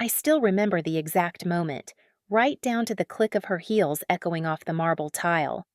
I still remember the exact moment, right down to the click of her heels echoing off the marble tile.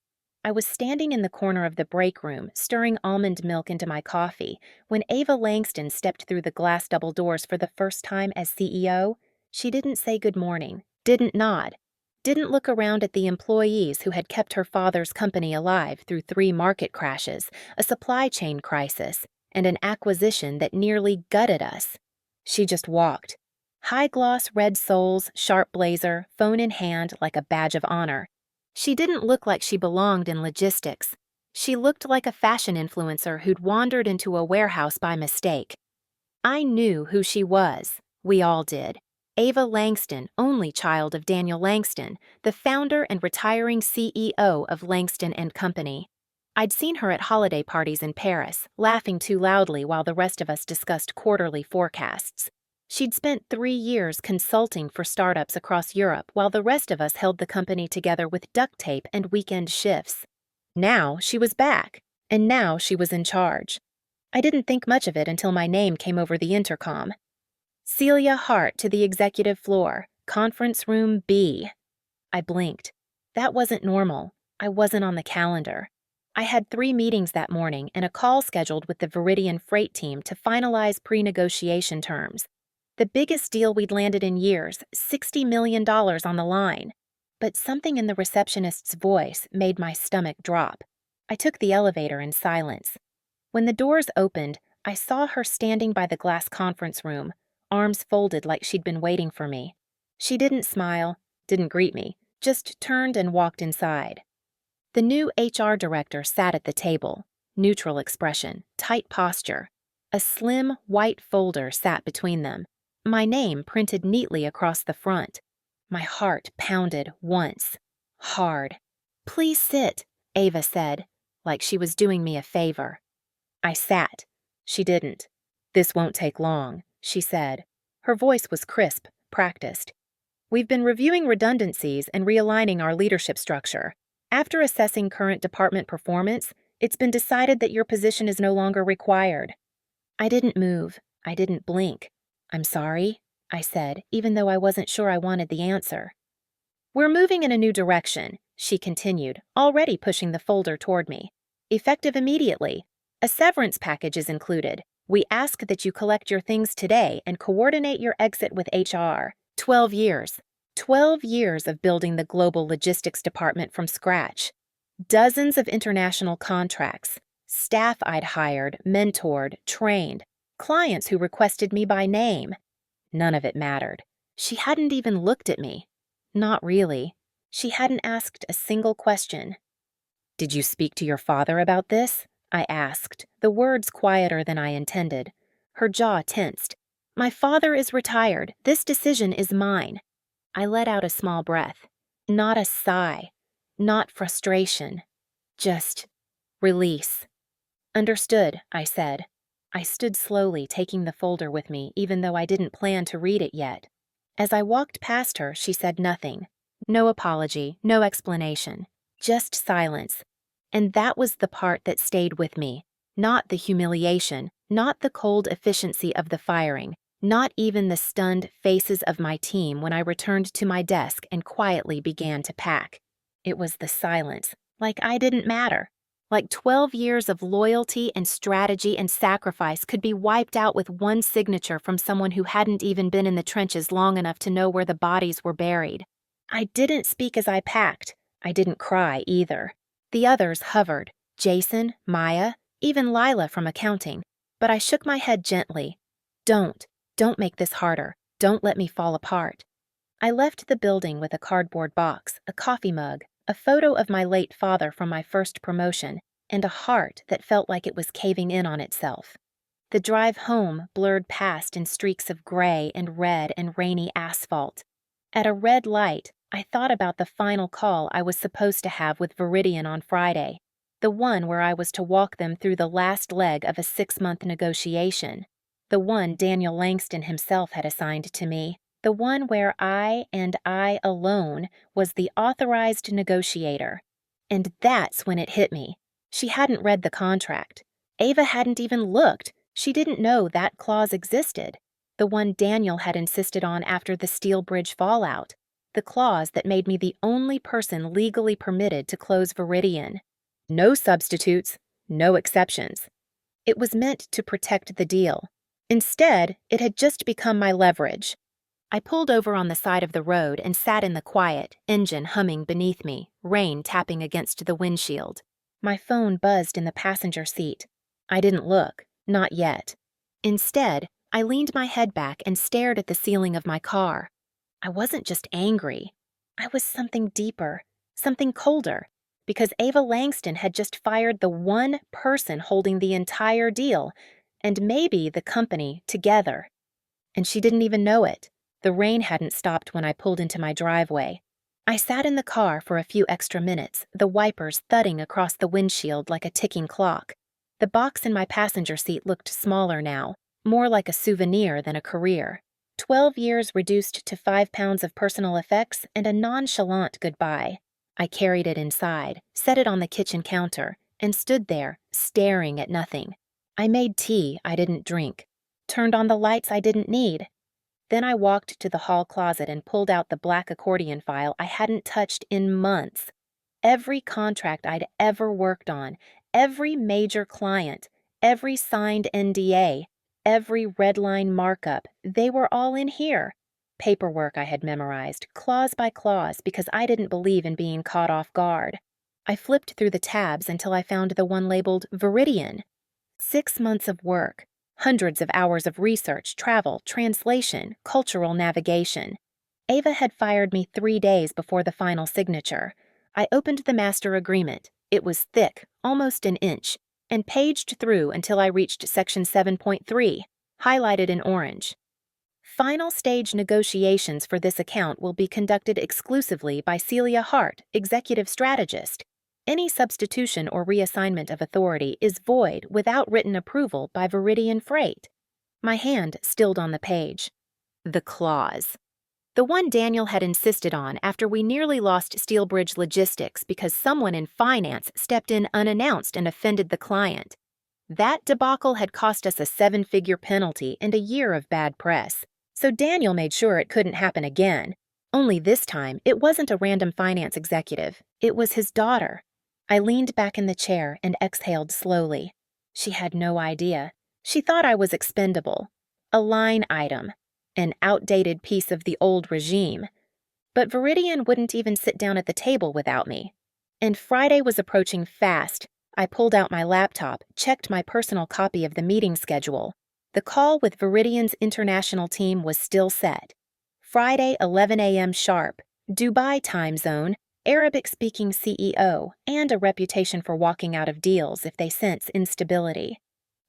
I was standing in the corner of the break room, stirring almond milk into my coffee, when Ava Langston stepped through the glass double doors for the first time as CEO. She didn't say good morning, didn't nod, didn't look around at the employees who had kept her father's company alive through 3 market crashes, a supply chain crisis, and an acquisition that nearly gutted us. She just walked. High-gloss red soles, sharp blazer, phone in hand like a badge of honor. She didn't look like she belonged in logistics. She looked like a fashion influencer who'd wandered into a warehouse by mistake. I knew who she was. We all did. Ava Langston, only child of Daniel Langston, the founder and retiring CEO of Langston and Company. I'd seen her at holiday parties in Paris, laughing too loudly while the rest of us discussed quarterly forecasts. She'd spent 3 years consulting for startups across Europe while the rest of us held the company together with duct tape and weekend shifts. Now she was back, and now she was in charge. I didn't think much of it until my name came over the intercom. Celia Hart to the executive floor, conference room B. I blinked. That wasn't normal. I wasn't on the calendar. I had 3 meetings that morning and a call scheduled with the Viridian freight team to finalize pre-negotiation terms. The biggest deal we'd landed in years, $60 million on the line. But something in the receptionist's voice made my stomach drop. I took the elevator in silence. When the doors opened, I saw her standing by the glass conference room, arms folded like she'd been waiting for me. She didn't smile, didn't greet me, just turned and walked inside. The new HR director sat at the table, neutral expression, tight posture. A slim, white folder sat between them. My name printed neatly across the front. My heart pounded once. Hard. "Please sit," Ava said, like she was doing me a favor. I sat. She didn't. "This won't take long," she said. Her voice was crisp, practiced. "We've been reviewing redundancies and realigning our leadership structure. After assessing current department performance, it's been decided that your position is no longer required." I didn't move. I didn't blink. "I'm sorry," I said, even though I wasn't sure I wanted the answer. "We're moving in a new direction," she continued, already pushing the folder toward me. "Effective immediately. A severance package is included. We ask that you collect your things today and coordinate your exit with HR. 12 years. 12 years of building the global logistics department from scratch. Dozens of international contracts. Staff I'd hired, mentored, trained. Clients who requested me by name. None of it mattered. She hadn't even looked at me. Not really. She hadn't asked a single question. "Did you speak to your father about this?" I asked, the words quieter than I intended. Her jaw tensed. "My father is retired. This decision is mine." I let out a small breath. Not a sigh. Not frustration. Just release. "Understood," I said. I stood slowly, taking the folder with me, even though I didn't plan to read it yet. As I walked past her, she said nothing. No apology, no explanation. Just silence. And that was the part that stayed with me. Not the humiliation, not the cold efficiency of the firing, not even the stunned faces of my team when I returned to my desk and quietly began to pack. It was the silence, like I didn't matter. Like 12 years of loyalty and strategy and sacrifice could be wiped out with one signature from someone who hadn't even been in the trenches long enough to know where the bodies were buried. I didn't speak as I packed. I didn't cry either. The others hovered. Jason, Maya, even Lila from accounting. But I shook my head gently. Don't make this harder. Don't let me fall apart. I left the building with a cardboard box, a coffee mug, a photo of my late father from my first promotion, and a heart that felt like it was caving in on itself. The drive home blurred past in streaks of gray and red and rainy asphalt. At a red light, I thought about the final call I was supposed to have with Viridian on Friday, the one where I was to walk them through the last leg of a 6-month negotiation, the one Daniel Langston himself had assigned to me. The one where I, and I alone, was the authorized negotiator. And that's when it hit me. She hadn't read the contract. Ava hadn't even looked. She didn't know that clause existed. the one Daniel had insisted on after the steel bridge fallout, the clause that made me the only person legally permitted to close Viridian. No substitutes, no exceptions. It was meant to protect the deal. Instead, it had just become my leverage. I pulled over on the side of the road and sat in the quiet, engine humming beneath me, rain tapping against the windshield. My phone buzzed in the passenger seat. I didn't look, not yet. Instead, I leaned my head back and stared at the ceiling of my car. I wasn't just angry. I was something deeper, something colder, because Ava Langston had just fired the one person holding the entire deal, and maybe the company together. And she didn't even know it. The rain hadn't stopped when I pulled into my driveway. I sat in the car for a few extra minutes, the wipers thudding across the windshield like a ticking clock. The box in my passenger seat looked smaller now, more like a souvenir than a career. 12 years reduced to 5 pounds of personal effects and a nonchalant goodbye. I carried it inside, set it on the kitchen counter, and stood there, staring at nothing. I made tea I didn't drink, turned on the lights I didn't need. Then I walked to the hall closet and pulled out the black accordion file I hadn't touched in months. Every contract I'd ever worked on, every major client, every signed NDA, every redline markup, they were all in here. Paperwork I had memorized, clause by clause, because I didn't believe in being caught off guard. I flipped through the tabs until I found the one labeled Viridian. 6 months of work, hundreds of hours of research, travel, translation, cultural navigation. Ava had fired me 3 days before the final signature. I opened the master agreement. It was thick, almost an inch, and paged through until I reached section 7.3, highlighted in orange. Final stage negotiations for this account will be conducted exclusively by Celia Hart, executive strategist. Any substitution or reassignment of authority is void without written approval by Viridian Freight. My hand stilled on the page. The clause. The one Daniel had insisted on after we nearly lost Steelbridge Logistics because someone in finance stepped in unannounced and offended the client. That debacle had cost us a 7-figure penalty and a year of bad press, so Daniel made sure it couldn't happen again. Only this time, it wasn't a random finance executive. It was his daughter. I leaned back in the chair and exhaled slowly. She had no idea. She thought I was expendable. A line item. An outdated piece of the old regime. But Viridian wouldn't even sit down at the table without me. And Friday was approaching fast. I pulled out my laptop, checked my personal copy of the meeting schedule. The call with Viridian's international team was still set. Friday, 11 a.m. sharp, Dubai time zone, Arabic-speaking CEO, and a reputation for walking out of deals if they sense instability.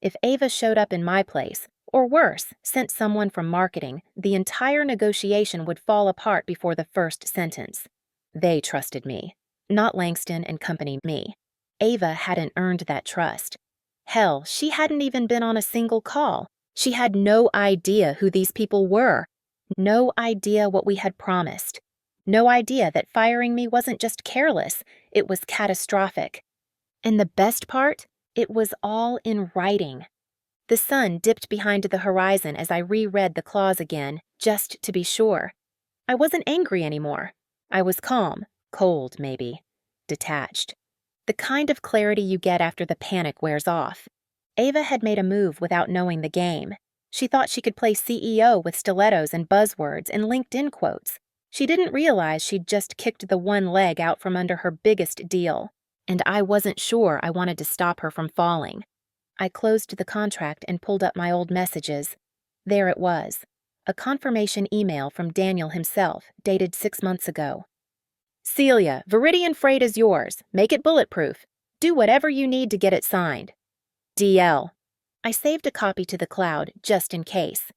If Ava showed up in my place, or worse, sent someone from marketing, the entire negotiation would fall apart before the first sentence. They trusted me, not Langston and company me. Ava hadn't earned that trust. Hell, she hadn't even been on a single call. She had no idea who these people were. No idea what we had promised. No idea that firing me wasn't just careless, it was catastrophic. And the best part? It was all in writing. The sun dipped behind the horizon as I reread the clause again, just to be sure. I wasn't angry anymore. I was calm, cold maybe, detached. The kind of clarity you get after the panic wears off. Ava had made a move without knowing the game. She thought she could play CEO with stilettos and buzzwords and LinkedIn quotes. She didn't realize she'd just kicked the one leg out from under her biggest deal. And I wasn't sure I wanted to stop her from falling. I closed the contract and pulled up my old messages. There it was, a confirmation email from Daniel himself, dated 6 months ago. Celia, Viridian Freight is yours. Make it bulletproof. Do whatever you need to get it signed. DL. I saved a copy to the cloud, just in case.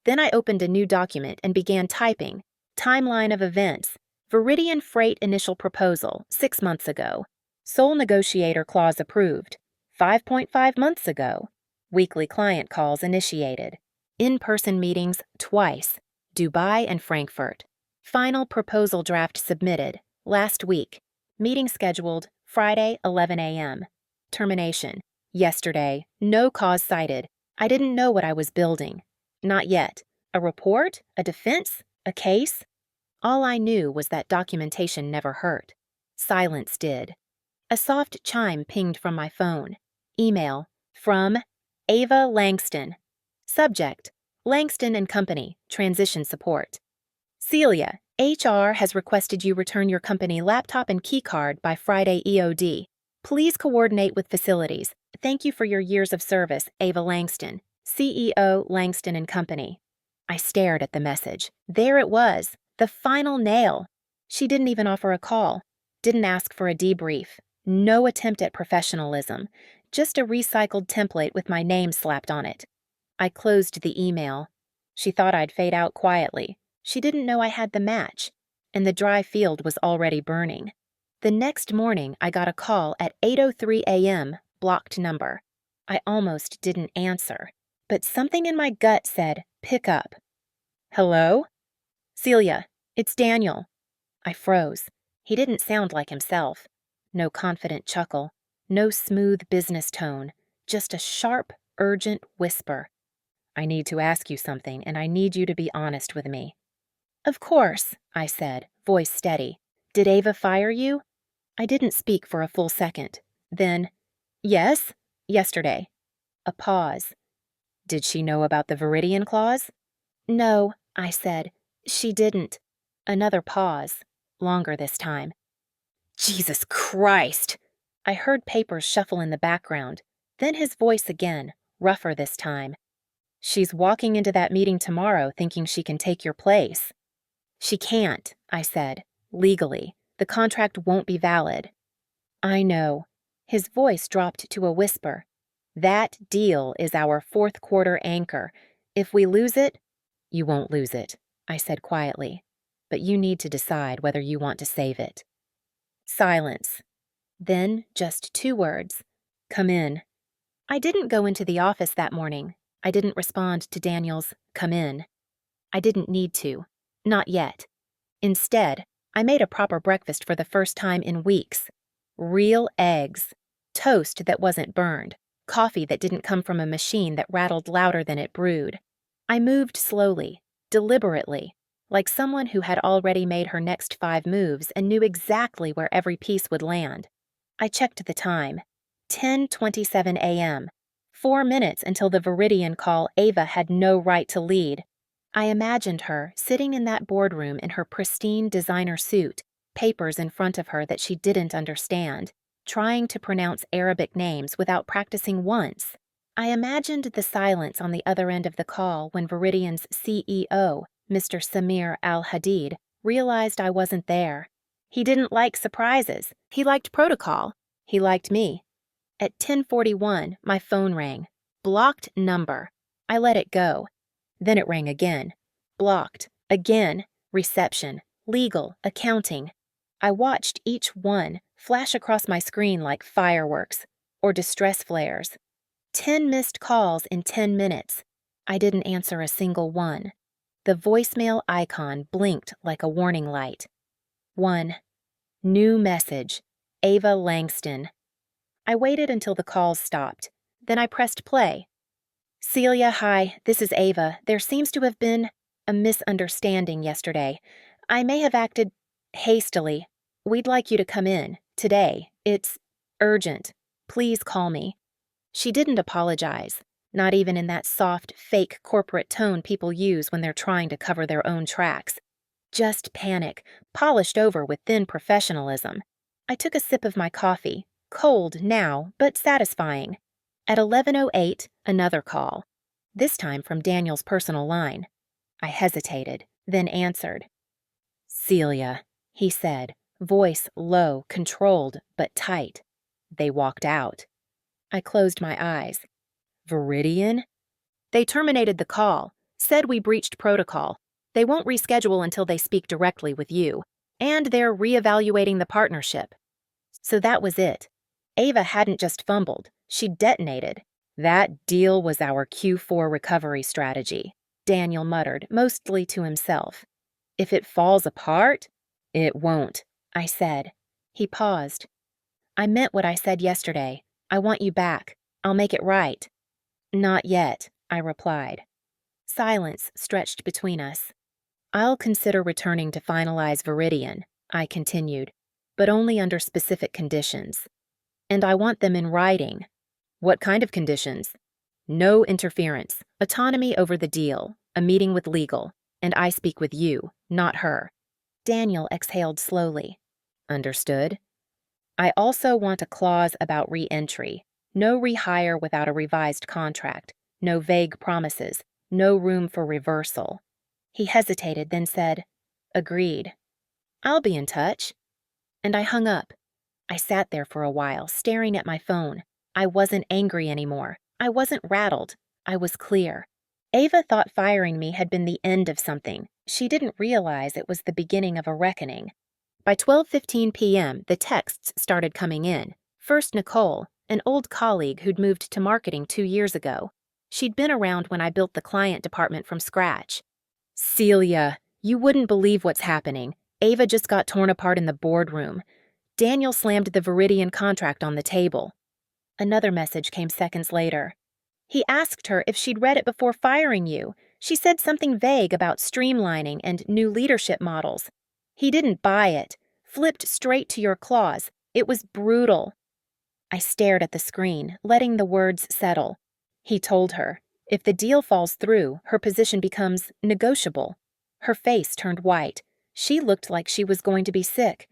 Then I opened a new document and began typing. Timeline of events. Viridian Freight initial proposal, 6 months ago. Sole negotiator clause approved. 5.5 months ago. Weekly client calls initiated. In-person meetings twice. Dubai and Frankfurt. Final proposal draft submitted. Last week. Meeting scheduled Friday, 11 a.m. Termination. Yesterday. No cause cited. I didn't know what I was building. Not yet. A report? A defense? A case? All I knew was that documentation never hurt. Silence did. A soft chime pinged from my phone. Email. From Ava Langston. Subject. Langston and Company. Transition support. Celia, HR has requested you return your company laptop and keycard by Friday EOD. Please coordinate with facilities. Thank you for your years of service, Ava Langston. CEO, Langston and Company. I stared at the message. There it was. The final nail. She didn't even offer a call. Didn't ask for a debrief. No attempt at professionalism. Just a recycled template with my name slapped on it. I closed the email. She thought I'd fade out quietly. She didn't know I had the match, and the dry field was already burning. The next morning, I got a call at 8:03 a.m., blocked number. I almost didn't answer, but something in my gut said, pick up. Hello? Celia, it's Daniel. I froze. He didn't sound like himself. No confident chuckle, no smooth business tone, just a sharp, urgent whisper. I need to ask you something, and I need you to be honest with me. Of course, I said, voice steady. Did Ava fire you? I didn't speak for a full second. Then, yes, yesterday. A pause. Did she know about the Viridian clause? No, I said. She didn't. Another pause. Longer this time. Jesus Christ! I heard papers shuffle in the background. Then his voice again, rougher this time. She's walking into that meeting tomorrow thinking she can take your place. She can't, I said. Legally. The contract won't be valid. I know. His voice dropped to a whisper. That deal is our fourth quarter anchor. If we lose it, you won't lose it, I said quietly. But you need to decide whether you want to save it. Silence. Then just 2 words. Come in. I didn't go into the office that morning. I didn't respond to Daniel's come in. I didn't need to. Not yet. Instead, I made a proper breakfast for the first time in weeks. Real eggs. Toast that wasn't burned. Coffee that didn't come from a machine that rattled louder than it brewed. I moved slowly, deliberately, like someone who had already made her next 5 moves and knew exactly where every piece would land. I checked the time. 10:27 a.m. 4 minutes until the Viridian call Ava had no right to lead. I imagined her sitting in that boardroom in her pristine designer suit, papers in front of her that she didn't understand, trying to pronounce Arabic names without practicing once. I imagined the silence on the other end of the call when Viridian's CEO, Mr. Samir Al-Hadid, realized I wasn't there. He didn't like surprises. He liked protocol. He liked me. At 10:41, my phone rang. Blocked number. I let it go. Then it rang again. Blocked. Again. Reception. Legal. Accounting. I watched each one flash across my screen like fireworks or distress flares. 10 missed calls in 10 minutes. I didn't answer a single one. The voicemail icon blinked like a warning light. 1. New message. Ava Langston. I waited until the calls stopped. Then I pressed play. Celia, hi, this is Ava. There seems to have been a misunderstanding yesterday. I may have acted hastily. We'd like you to come in, today. It's urgent. Please call me. She didn't apologize, not even in that soft, fake corporate tone people use when they're trying to cover their own tracks. Just panic, polished over with thin professionalism. I took a sip of my coffee, cold now, but satisfying. At 11:08, another call, this time from Daniel's personal line. I hesitated, then answered. Celia, he said, voice low, controlled, but tight. They walked out. I closed my eyes. Viridian? They terminated the call, said we breached protocol. They won't reschedule until they speak directly with you, and they're reevaluating the partnership. So that was it. Ava hadn't just fumbled, she detonated. That deal was our Q4 recovery strategy, Daniel muttered, mostly to himself. If it falls apart, it won't, I said. He paused. I meant what I said yesterday. I want you back. I'll make it right. Not yet, I replied. Silence stretched between us. "I'll consider returning to finalize Viridian," I continued, "but only under specific conditions. And I want them in writing." "What kind of conditions?" "No interference, autonomy over the deal, a meeting with legal, and I speak with you, not her." Daniel exhaled slowly. "Understood." "I also want a clause about re-entry. No rehire without a revised contract, no vague promises, no room for reversal." He hesitated, then said, "Agreed. I'll be in touch." And I hung up. I sat there for a while, staring at my phone. I wasn't angry anymore. I wasn't rattled. I was clear. Ava thought firing me had been the end of something. She didn't realize it was the beginning of a reckoning. By 12:15 p.m., the texts started coming in. First Nicole, an old colleague who'd moved to marketing 2 years ago. She'd been around when I built the client department from scratch. "Celia, you wouldn't believe what's happening. Ava just got torn apart in the boardroom. Daniel slammed the Viridian contract on the table." Another message came seconds later. "He asked her if she'd read it before firing you. She said something vague about streamlining and new leadership models. He didn't buy it. Flipped straight to your clause. It was brutal." I stared at the screen, letting the words settle. He told her, if the deal falls through, her position becomes negotiable. Her face turned white. She looked like she was going to be sick.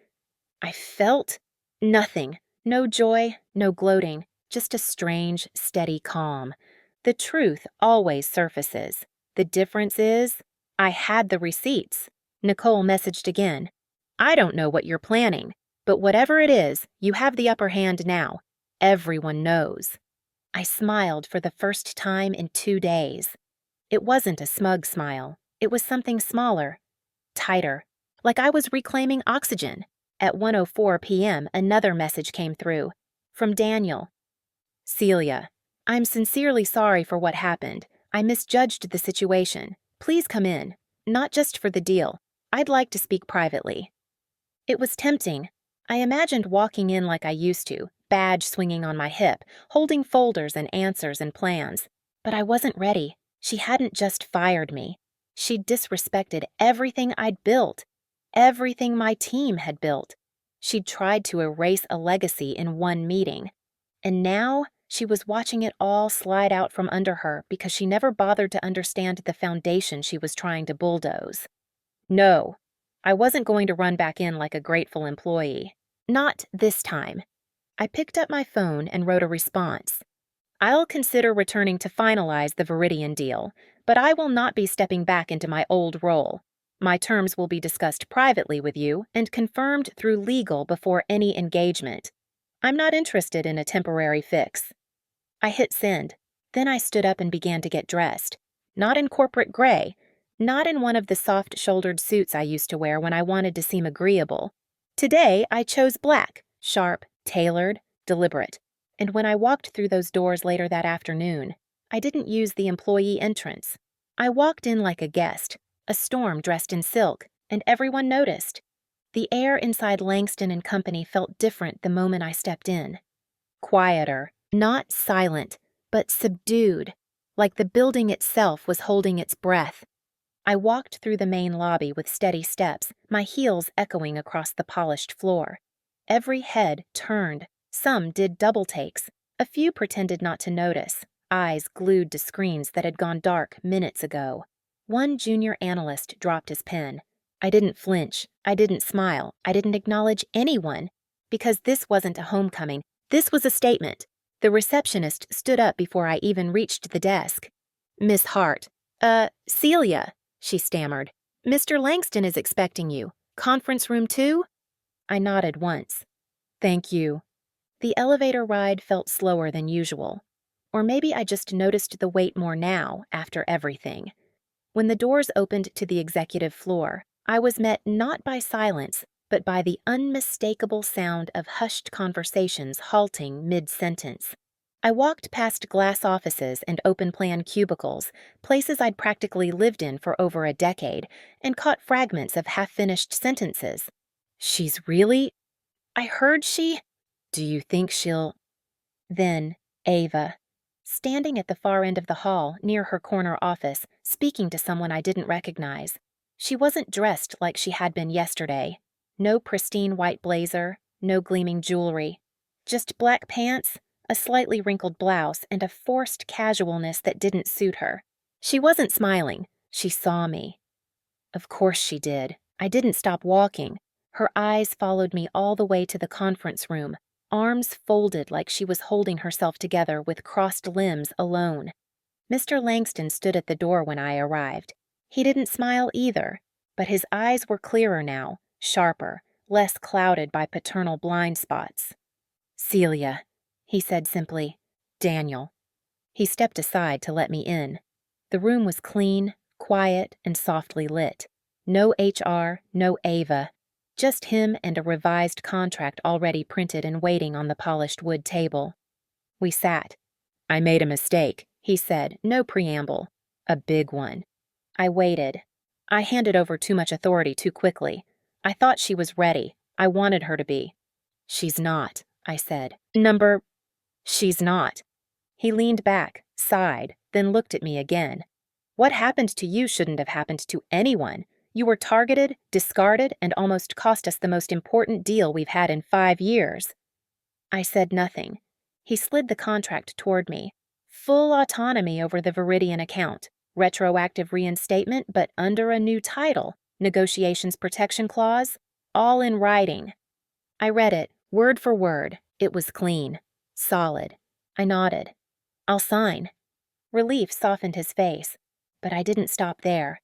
I felt nothing. No joy, no gloating, just a strange, steady calm. The truth always surfaces. The difference is, I had the receipts. Nicole messaged again. "I don't know what you're planning, but whatever it is, you have the upper hand now. Everyone knows." I smiled for the first time in 2 days. It wasn't a smug smile. It was something smaller, tighter, like I was reclaiming oxygen. At 1:04 p.m., another message came through. From Daniel. "Celia, I'm sincerely sorry for what happened. I misjudged the situation. Please come in. Not just for the deal. I'd like to speak privately." It was tempting. I imagined walking in like I used to, badge swinging on my hip, holding folders and answers and plans. But I wasn't ready. She hadn't just fired me. She'd disrespected everything I'd built, everything my team had built. She'd tried to erase a legacy in one meeting. And now she was watching it all slide out from under her because she never bothered to understand the foundation she was trying to bulldoze. No, I wasn't going to run back in like a grateful employee. Not this time. I picked up my phone and wrote a response. "I'll consider returning to finalize the Viridian deal, but I will not be stepping back into my old role. My terms will be discussed privately with you and confirmed through legal before any engagement. I'm not interested in a temporary fix." I hit send. Then I stood up and began to get dressed. Not in corporate gray. Not in one of the soft-shouldered suits I used to wear when I wanted to seem agreeable. Today, I chose black, sharp, tailored, deliberate. And when I walked through those doors later that afternoon, I didn't use the employee entrance. I walked in like a guest, a storm dressed in silk, and everyone noticed. The air inside Langston and Company felt different the moment I stepped in. Quieter, not silent, but subdued, like the building itself was holding its breath. I walked through the main lobby with steady steps, my heels echoing across the polished floor. Every head turned. Some did double takes. A few pretended not to notice, eyes glued to screens that had gone dark minutes ago. One junior analyst dropped his pen. I didn't flinch. I didn't smile. I didn't acknowledge anyone. Because this wasn't a homecoming. This was a statement. The receptionist stood up before I even reached the desk. "Miss Hart. Celia," she stammered. "Mr. Langston is expecting you. Conference room 2? I nodded once. "Thank you." The elevator ride felt slower than usual. Or maybe I just noticed the wait more now, after everything. When the doors opened to the executive floor, I was met not by silence, but by the unmistakable sound of hushed conversations halting mid-sentence. I walked past glass offices and open-plan cubicles, places I'd practically lived in for over a decade, and caught fragments of half-finished sentences. "She's really... I heard she... Do you think she'll..." Then, Ava. standing at the far end of the hall near her corner office, speaking to someone I didn't recognize. She wasn't dressed like she had been yesterday. No pristine white blazer, no gleaming jewelry. Just black pants, a slightly wrinkled blouse, and a forced casualness that didn't suit her. She wasn't smiling. She saw me. Of course she did. I didn't stop walking. Her eyes followed me all the way to the conference room, arms folded like she was holding herself together with crossed limbs alone. Mr. Langston stood at the door when I arrived. He didn't smile either, but his eyes were clearer now, sharper, less clouded by paternal blind spots. "Celia," he said simply. "Daniel." He stepped aside to let me in. The room was clean, quiet, and softly lit. No HR, no Ava. Just him and a revised contract already printed and waiting on the polished wood table. We sat. "I made a mistake," he said, no preamble. "A big one." I waited. I handed over too much authority too quickly. I thought she was ready. I wanted her to be. "She's not," I said. She's not." He leaned back, sighed, then looked at me again. "What happened to you shouldn't have happened to anyone. You were targeted, discarded, and almost cost us the most important deal we've had in 5 years." I said nothing. He slid the contract toward me. Full autonomy over the Viridian account. Retroactive reinstatement, but under a new title. Negotiations protection clause. All in writing. I read it, word for word. It was clean. Solid. I nodded. "I'll sign." Relief softened his face, but I didn't stop there.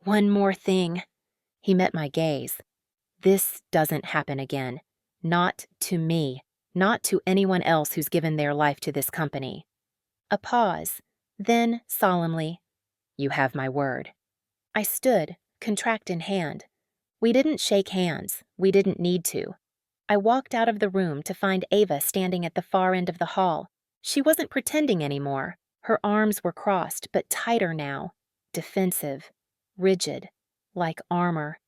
"One more thing." He met my gaze. "This doesn't happen again. Not to me. Not to anyone else who's given their life to this company." A pause. Then, solemnly, "You have my word." I stood, contract in hand. We didn't shake hands. We didn't need to. I walked out of the room to find Ava standing at the far end of the hall. She wasn't pretending anymore. Her arms were crossed, but tighter now. Defensive. Rigid. Like armor.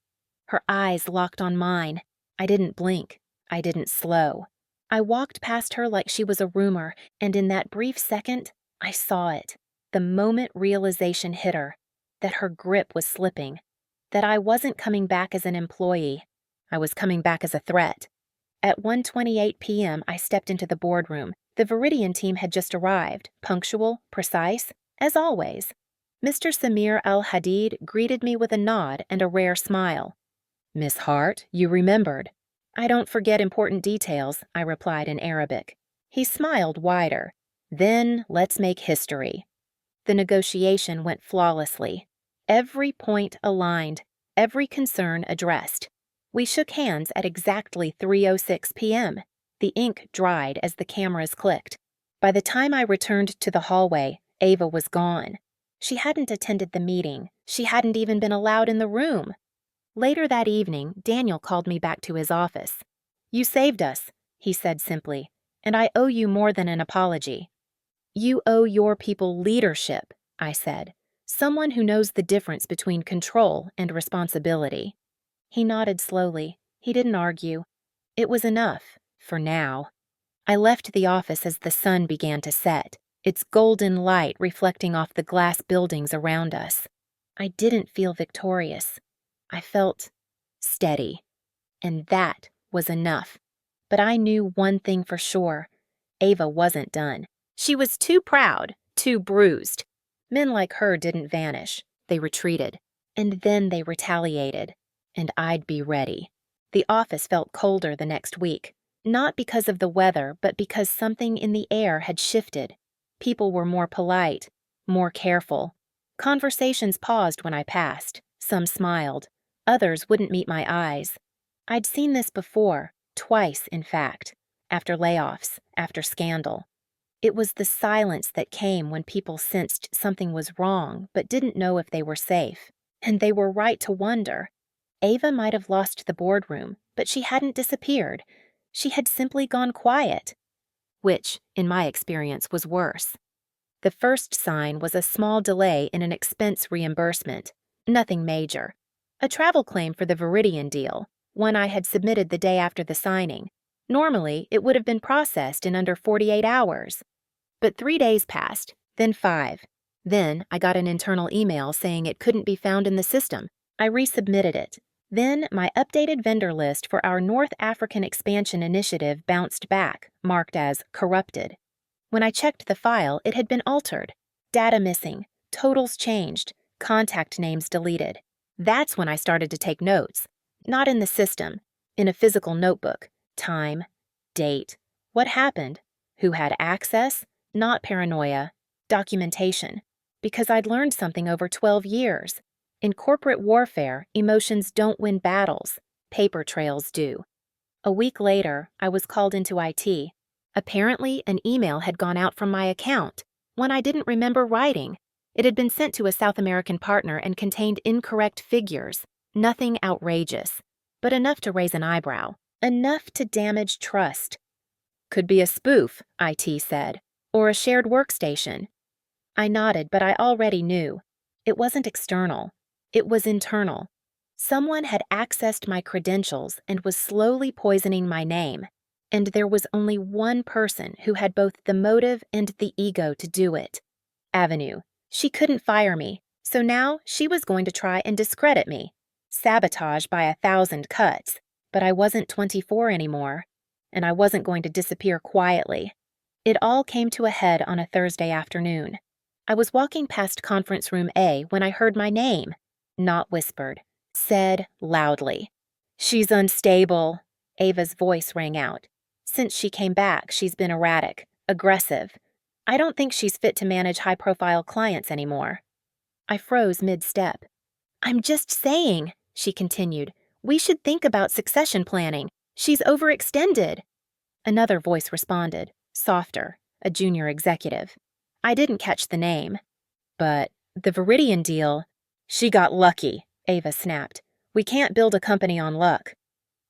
Her eyes locked on mine. I didn't blink. I didn't slow. I walked past her like she was a rumor, and in that brief second, I saw it. The moment realization hit her. That her grip was slipping. That I wasn't coming back as an employee. I was coming back as a threat. At 1:28 p.m., I stepped into the boardroom. The Viridian team had just arrived, punctual, precise, as always. Mr. Samir Al-Hadid greeted me with a nod and a rare smile. "Miss Hart, you remembered." "I don't forget important details," I replied in Arabic. He smiled wider. "Then let's make history." The negotiation went flawlessly. Every point aligned, every concern addressed. We shook hands at exactly 3:06 p.m. The ink dried as the cameras clicked. By the time I returned to the hallway, Ava was gone. She hadn't attended the meeting. She hadn't even been allowed in the room. Later that evening, Daniel called me back to his office. "You saved us," he said simply, "and I owe you more than an apology." "You owe your people leadership," I said. "Someone who knows the difference between control and responsibility." He nodded slowly. He didn't argue. It was enough, for now. I left the office as the sun began to set, its golden light reflecting off the glass buildings around us. I didn't feel victorious. I felt steady. And that was enough. But I knew one thing for sure. Ava wasn't done. She was too proud, too bruised. Men like her didn't vanish. They retreated. And then they retaliated. And I'd be ready. The office felt colder the next week. Not because of the weather, but because something in the air had shifted. People were more polite, more careful. Conversations paused when I passed. Some smiled. Others wouldn't meet my eyes. I'd seen this before, twice in fact, after layoffs, after scandal. It was the silence that came when people sensed something was wrong but didn't know if they were safe. And they were right to wonder. Ava might have lost the boardroom, but she hadn't disappeared. She had simply gone quiet. Which, in my experience, was worse. The first sign was a small delay in an expense reimbursement. Nothing major. A travel claim for the Viridian deal, one I had submitted the day after the signing. Normally, it would have been processed in under 48 hours. But 3 days passed, then 5. Then I got an internal email saying it couldn't be found in the system. I resubmitted it. Then my updated vendor list for our North African expansion initiative bounced back, marked as corrupted. When I checked the file, it had been altered. Data missing, totals changed, contact names deleted. That's when I started to take notes. Not in the system, in a physical notebook. Time, date, what happened, who had access, not paranoia, documentation. Because I'd learned something over 12 years. In corporate warfare, emotions don't win battles. Paper trails do. A week later, I was called into IT. Apparently, an email had gone out from my account, one I didn't remember writing. It had been sent to a South American partner and contained incorrect figures. Nothing outrageous, but enough to raise an eyebrow. Enough to damage trust. Could be a spoof, IT said, or a shared workstation. I nodded, but I already knew. It wasn't external. It was internal. Someone had accessed my credentials and was slowly poisoning my name. And there was only one person who had both the motive and the ego to do it. Avenue. She couldn't fire me, so now she was going to try and discredit me. Sabotage by 1,000 cuts. But I wasn't 24 anymore, and I wasn't going to disappear quietly. It all came to a head on a Thursday afternoon. I was walking past conference room A when I heard my name. Not whispered. Said loudly. "She's unstable," Ava's voice rang out. "Since she came back, she's been erratic, aggressive. I don't think she's fit to manage high-profile clients anymore." I froze mid-step. "I'm just saying," she continued, "we should think about succession planning. She's overextended." Another voice responded, softer, a junior executive. I didn't catch the name. "But the Viridian deal—" "She got lucky," Ava snapped. "We can't build a company on luck."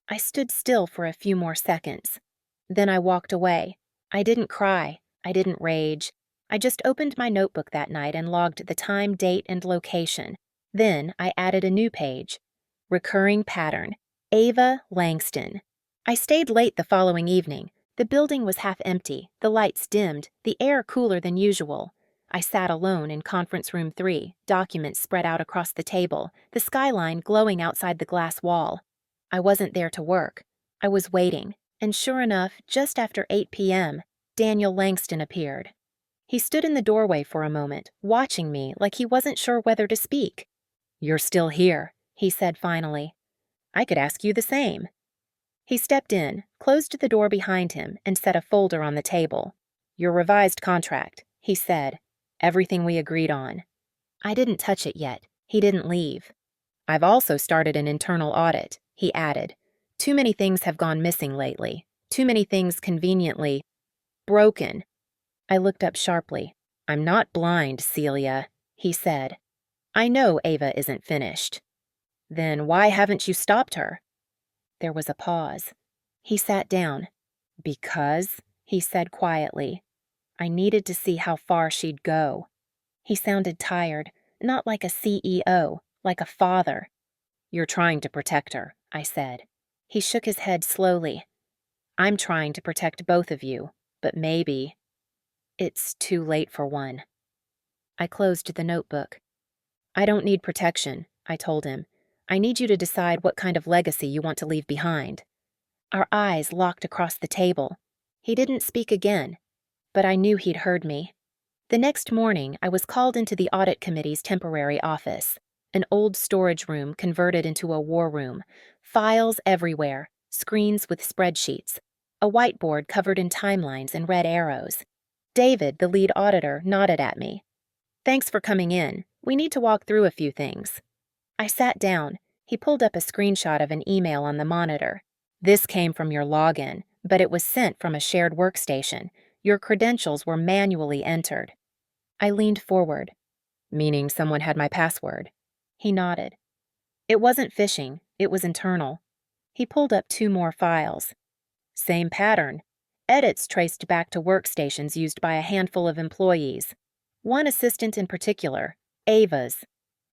I stood still for a few more seconds. Then I walked away. I didn't cry. I didn't rage. I just opened my notebook that night and logged the time, date, and location. Then I added a new page. Recurring pattern. Ava Langston. I stayed late the following evening. The building was half empty, the lights dimmed, the air cooler than usual. I sat alone in conference room 3, documents spread out across the table, the skyline glowing outside the glass wall. I wasn't there to work. I was waiting, and sure enough, just after 8 p.m., Daniel Langston appeared. He stood in the doorway for a moment, watching me like he wasn't sure whether to speak. "You're still here," he said finally. "I could ask you the same." He stepped in, closed the door behind him, and set a folder on the table. "Your revised contract," he said. "Everything we agreed on." I didn't touch it yet. He didn't leave. "I've also started an internal audit," he added. "Too many things have gone missing lately. Too many things conveniently broken." I looked up sharply. "I'm not blind, Celia," he said. "I know Ava isn't finished." "Then why haven't you stopped her?" There was a pause. He sat down. "Because," he said quietly, "I needed to see how far she'd go." He sounded tired, not like a CEO, like a father. "You're trying to protect her," I said. He shook his head slowly. "I'm trying to protect both of you, but maybe it's too late for one." I closed the notebook. "I don't need protection," I told him. "I need you to decide what kind of legacy you want to leave behind." Our eyes locked across the table. He didn't speak again, but I knew he'd heard me. The next morning, I was called into the audit committee's temporary office, an old storage room converted into a war room, files everywhere, screens with spreadsheets, a whiteboard covered in timelines and red arrows. David, the lead auditor, nodded at me. "Thanks for coming in. We need to walk through a few things." I sat down. He pulled up a screenshot of an email on the monitor. "This came from your login, but it was sent from a shared workstation. Your credentials were manually entered." I leaned forward. "Meaning someone had my password?" He nodded. "It wasn't phishing, it was internal." He pulled up 2 more files. "Same pattern. Edits traced back to workstations used by a handful of employees. One assistant in particular, Ava's."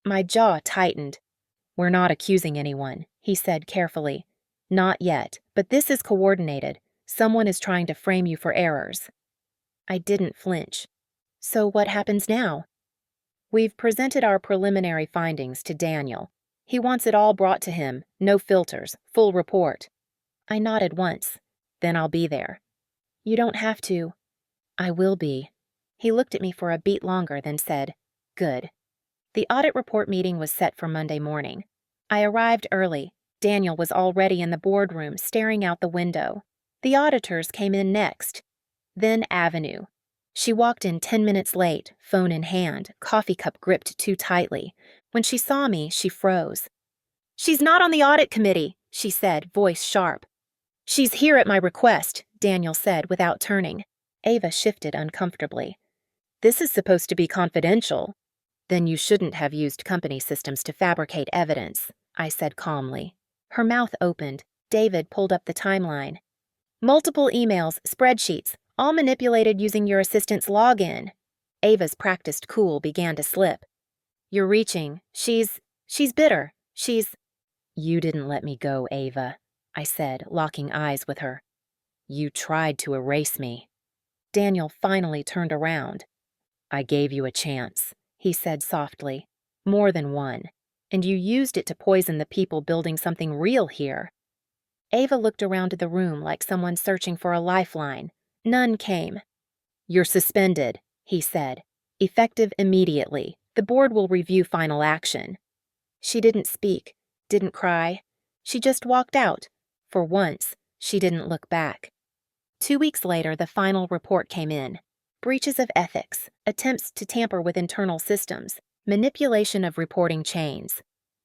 My jaw tightened. "We're not accusing anyone," he said carefully. "Not yet, but this is coordinated. Someone is trying to frame you for errors." I didn't flinch. So what happens now? We've presented our preliminary findings to Daniel. He wants it all brought to him, no filters, full report. I nodded once. Then I'll be there. You don't have to. I will be. He looked at me for a beat longer, then said, Good. The audit report meeting was set for Monday morning. I arrived early. Daniel was already in the boardroom, staring out the window. The auditors came in next. Then Avenue. She walked in 10 minutes late, phone in hand, coffee cup gripped too tightly. When she saw me, she froze. She's not on the audit committee, she said, voice sharp. She's here at my request, Daniel said without turning. Ava shifted uncomfortably. This is supposed to be confidential. Then you shouldn't have used company systems to fabricate evidence, I said calmly. Her mouth opened. David pulled up the timeline. Multiple emails, spreadsheets, all manipulated using your assistant's login. Ava's practiced cool began to slip. You're reaching. She's bitter. You didn't let me go, Ava, I said, locking eyes with her. You tried to erase me. Daniel finally turned around. I gave you a chance, he said softly. More than one. And you used it to poison the people building something real here. Ava looked around the room like someone searching for a lifeline. None came. You're suspended, he said. Effective immediately. The board will review final action. She didn't speak, didn't cry. She just walked out. For once, she didn't look back. 2 weeks later, the final report came in. Breaches of ethics, attempts to tamper with internal systems, manipulation of reporting chains.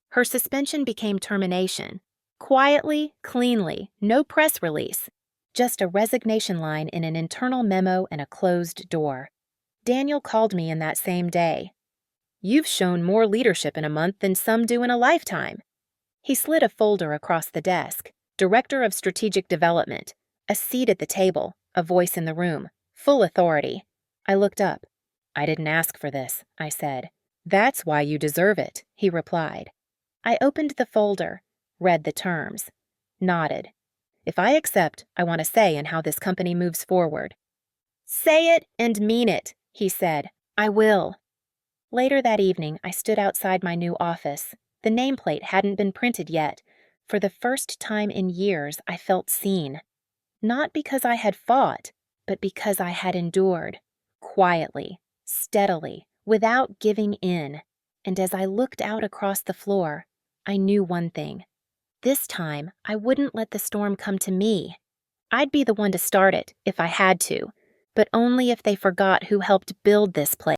Her suspension became termination. Quietly, cleanly, no press release. Just a resignation line in an internal memo and a closed door. Daniel called me in that same day. You've shown more leadership in a month than some do in a lifetime. He slid a folder across the desk. Director of Strategic Development. A seat at the table, a voice in the room. Full authority. I looked up. I didn't ask for this, I said. That's why you deserve it, he replied. I opened the folder, read the terms, nodded. If I accept, I want a say in how this company moves forward. Say it and mean it, he said. I will. Later that evening, I stood outside my new office. The nameplate hadn't been printed yet. For the first time in years, I felt seen. Not because I had fought, but because I had endured. Quietly, steadily, without giving in. And as I looked out across the floor, I knew one thing. This time, I wouldn't let the storm come to me. I'd be the one to start it, if I had to, but only if they forgot who helped build this place.